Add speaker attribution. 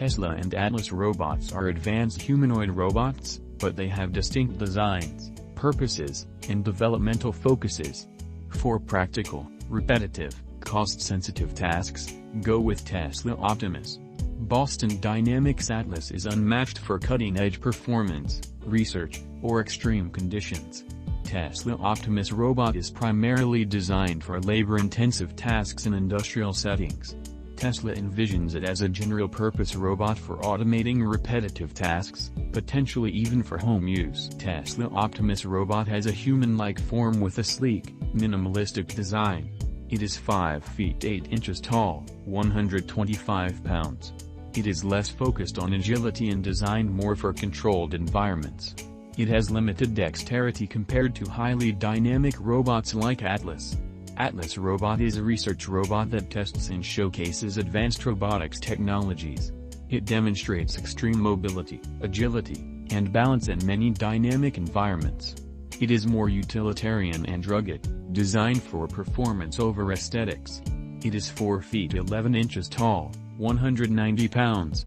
Speaker 1: Tesla and Atlas robots are advanced humanoid robots, but they have distinct designs, purposes, and developmental focuses. For practical, repetitive, cost-sensitive tasks, go with Tesla Optimus. Boston Dynamics Atlas is unmatched for cutting-edge performance, research, or extreme conditions. Tesla Optimus Robot is primarily designed for labor-intensive tasks in industrial settings. Tesla envisions it as a general-purpose robot for automating repetitive tasks, potentially even for home use. Tesla Optimus Robot has a human-like form with a sleek, minimalistic design. It is 5 feet 8 inches tall, 125 pounds. It is less focused on agility and designed more for controlled environments. It has limited dexterity compared to highly dynamic robots like Atlas. Atlas Robot is a research robot that tests and showcases advanced robotics technologies. It demonstrates extreme mobility, agility, and balance in many dynamic environments. It is more utilitarian and rugged, designed for performance over aesthetics. It is 4 feet 11 inches tall, 190 pounds.